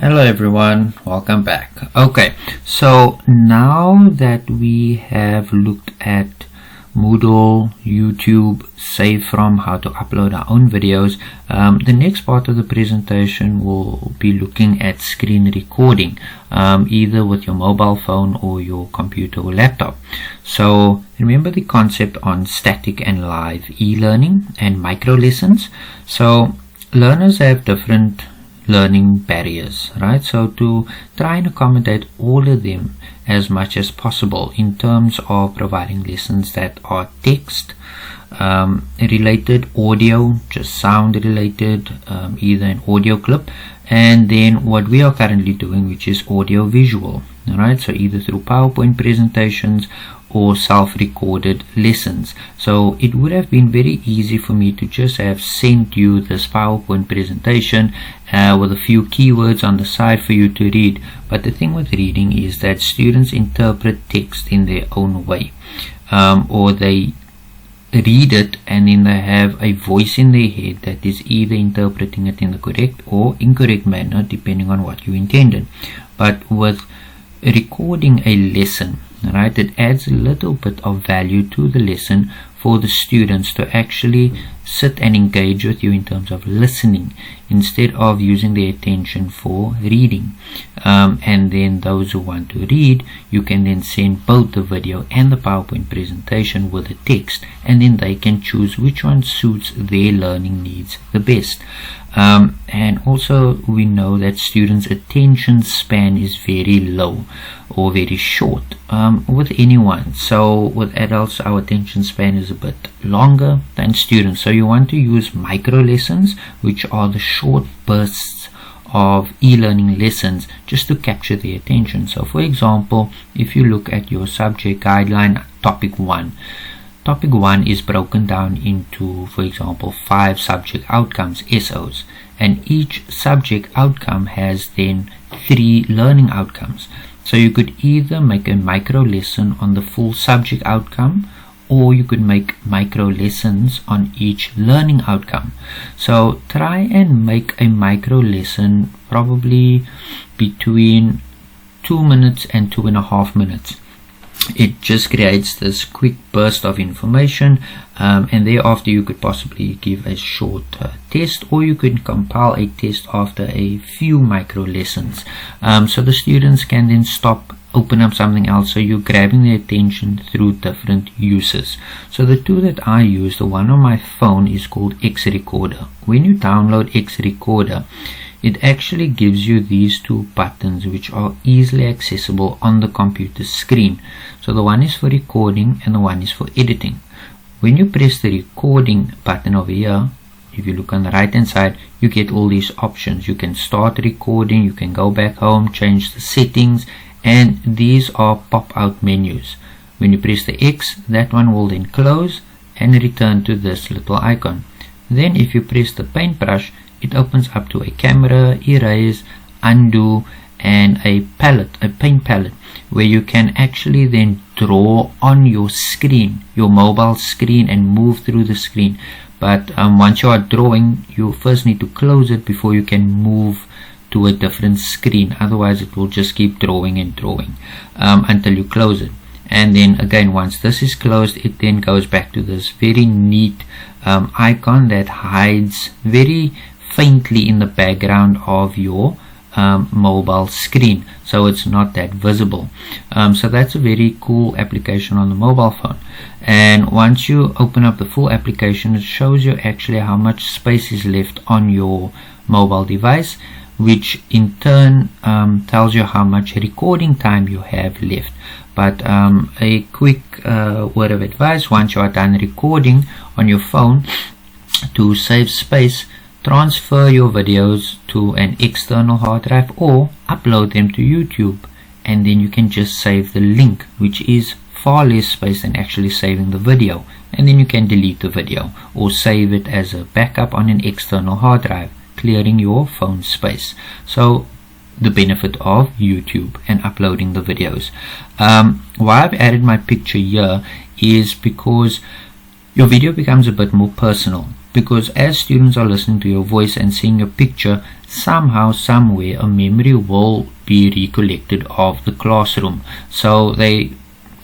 Hello everyone, welcome back. Okay, so now that we have looked at Moodle, YouTube, save from, how to upload our own videos, the next part of the presentation will be looking at screen recording, either with your mobile phone or your computer or laptop. So remember the concept on static and live e-learning and micro lessons. So learners have different learning barriers, right? So to try and accommodate all of them as much as possible in terms of providing lessons that are text related, audio, just sound related, either an audio clip, and then what we are currently doing, which is audio visual, right? So either through PowerPoint presentations or self-recorded lessons. So it would have been very easy for me to just have sent you this PowerPoint presentation with a few keywords on the side for you to read, but the thing with reading is that students interpret text in their own way, or they read it and then they have a voice in their head that is either interpreting it in the correct or incorrect manner depending on what you intended. But with recording a lesson, right, it adds a little bit of value to the lesson for the students to actually sit and engage with you in terms of listening instead of using their attention for reading. And then those who want to read, you can then send both the video and the PowerPoint presentation with the text, and then they can choose which one suits their learning needs the best. And also we know that students' attention span is very low or very short with anyone. So with adults, our attention span is a bit longer than students. So you want to use micro lessons, which are the short bursts of e-learning lessons, just to capture their attention. So for example, if you look at your subject guideline, topic 1 is broken down into, for example, 5 subject outcomes, SOs, and each subject outcome has then 3 learning outcomes. So you could either make a micro lesson on the full subject outcome, or you could make micro lessons on each learning outcome. So try and make a micro lesson probably between 2 minutes and 2.5 minutes. It just creates this quick burst of information, and thereafter you could possibly give a short test, or you could compile a test after a few micro lessons, so the students can then stop, open up something else, so you're grabbing their attention through different uses. So the two that I use, the one on my phone, is called X Recorder. When you download X Recorder, it actually gives you these 2 buttons which are easily accessible on the computer screen. So the one is for recording and the one is for editing. When you press the recording button over here, if you look on the right hand side, you get all these options. You can start recording, you can go back home, change the settings, and these are pop-out menus. When you press the X, that one will then close and return to this little icon. Then if you press the paintbrush, it opens up to a camera, erase, undo, and a palette, a paint palette, where you can actually then draw on your screen, your mobile screen, and move through the screen. But once you are drawing, you first need to close it before you can move to a different screen. Otherwise it will just keep drawing and drawing until you close it. And then again, once this is closed, it then goes back to this very neat icon that hides very faintly in the background of your mobile screen, so it's not that visible. So that's a very cool application on the mobile phone. And once you open up the full application, it shows you actually how much space is left on your mobile device, which in turn tells you how much recording time you have left. But a quick word of advice: once you are done recording on your phone, to save space, transfer your videos to an external hard drive or upload them to YouTube, and then you can just save the link, which is far less space than actually saving the video. And then you can delete the video or save it as a backup on an external hard drive, clearing your phone space. So the benefit of YouTube and uploading the videos. Why I've added my picture here is because your video becomes a bit more personal, because as students are listening to your voice and seeing your picture, somehow, somewhere, a memory will be recollected of the classroom. So they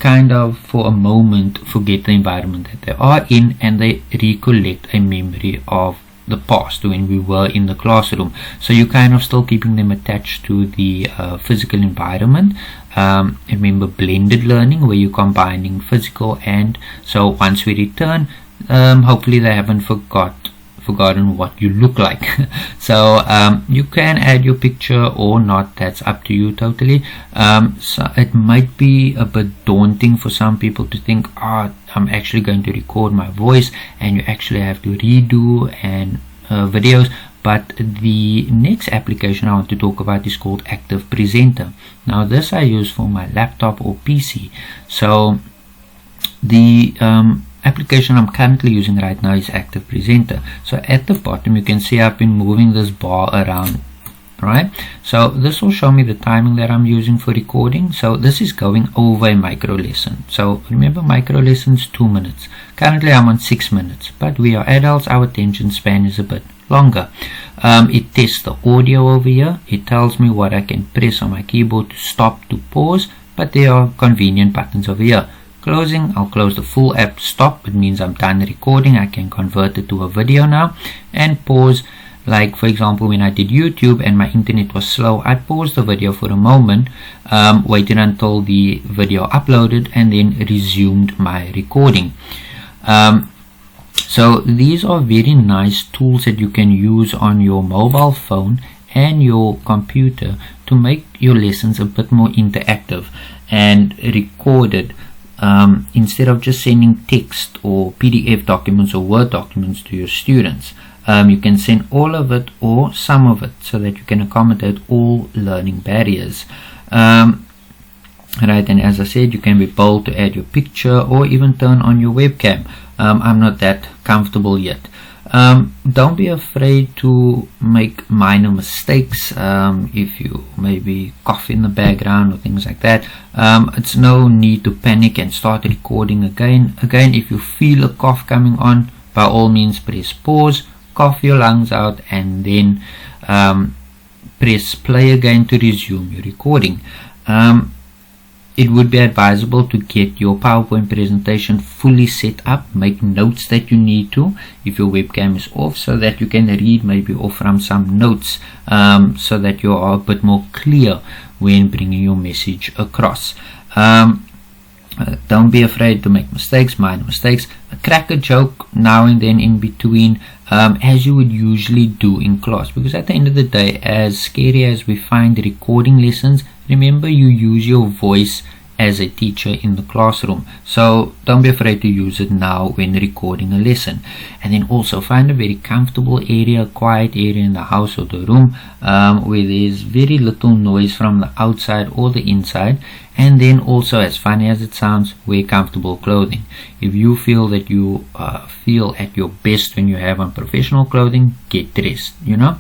kind of for a moment forget the environment that they are in, and they recollect a memory of the past when we were in the classroom. So you're kind of still keeping them attached to the physical environment. Remember blended learning, where you're combining physical, and so once we return, hopefully they haven't forgotten what you look like. So you can add your picture or not, that's up to you totally. So it might be a bit daunting for some people to think, I'm actually going to record my voice and you actually have to redo and videos. But the next application I want to talk about is called Active Presenter. Now this I use for my laptop or PC. So the application I'm currently using right now is Active Presenter. So at the bottom you can see I've been moving this bar around, right? So this will show me the timing that I'm using for recording. So this is going over a micro lesson. So remember, micro lessons 2 minutes. Currently I'm on 6 minutes, but we are adults, our attention span is a bit longer. It tests the audio over here. It tells me what I can press on my keyboard to stop, to pause, but there are convenient buttons over here. Closing, I'll close the full app. Stop, it means I'm done recording. I can convert it to a video now. And pause, like for example when I did YouTube and my internet was slow, I paused the video for a moment, waited until the video uploaded, and then resumed my recording. So these are very nice tools that you can use on your mobile phone and your computer to make your lessons a bit more interactive and recorded. Instead of just sending text or PDF documents or Word documents to your students, you can send all of it or some of it so that you can accommodate all learning barriers. Right, and as I said, you can be bold to add your picture or even turn on your webcam. I'm not that comfortable yet. Don't be afraid to make minor mistakes. If you maybe cough in the background or things like that, it's no need to panic and start recording again. If you feel a cough coming on, by all means press pause, cough your lungs out, and then press play again to resume your recording. It would be advisable to get your PowerPoint presentation fully set up. Make notes that you need to if your webcam is off, so that you can read maybe off from some notes, so that you are a bit more clear when bringing your message across. Don't be afraid to make mistakes, minor mistakes. Crack a joke now and then in between, as you would usually do in class, because at the end of the day, as scary as we find recording lessons, remember you use your voice as a teacher in the classroom. So don't be afraid to use it now when recording a lesson. And then also find a very comfortable area, a quiet area in the house or the room, where there's very little noise from the outside or the inside. And then also, as funny as it sounds, wear comfortable clothing. If you feel that you feel at your best when you have on professional clothing, get dressed, you know.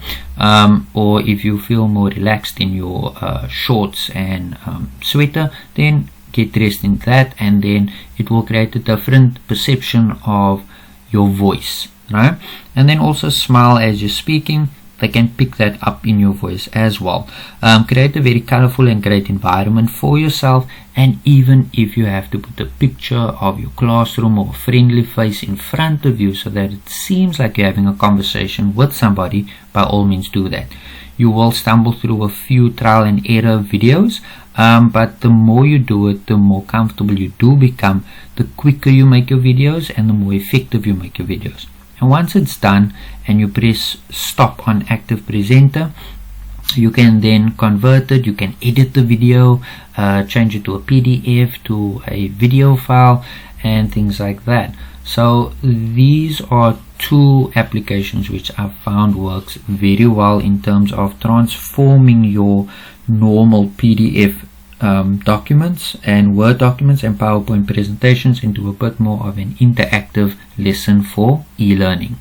Or if you feel more relaxed in your shorts and sweater, then get dressed in that, and then it will create a different perception of your voice, right? And then also smile as you're speaking. They can pick that up in your voice as well. Create a very colorful and great environment for yourself, and even if you have to put a picture of your classroom or a friendly face in front of you so that it seems like you're having a conversation with somebody, by all means do that. You will stumble through a few trial and error videos, but the more you do it, the more comfortable you do become, the quicker you make your videos and the more effective you make your videos. And once it's done and you press stop on Active Presenter, you can then convert it, you can edit the video, change it to a PDF, to a video file, and things like that. So these are two applications which I've found works very well in terms of transforming your normal PDF documents and Word documents and PowerPoint presentations into a bit more of an interactive lesson for e-learning.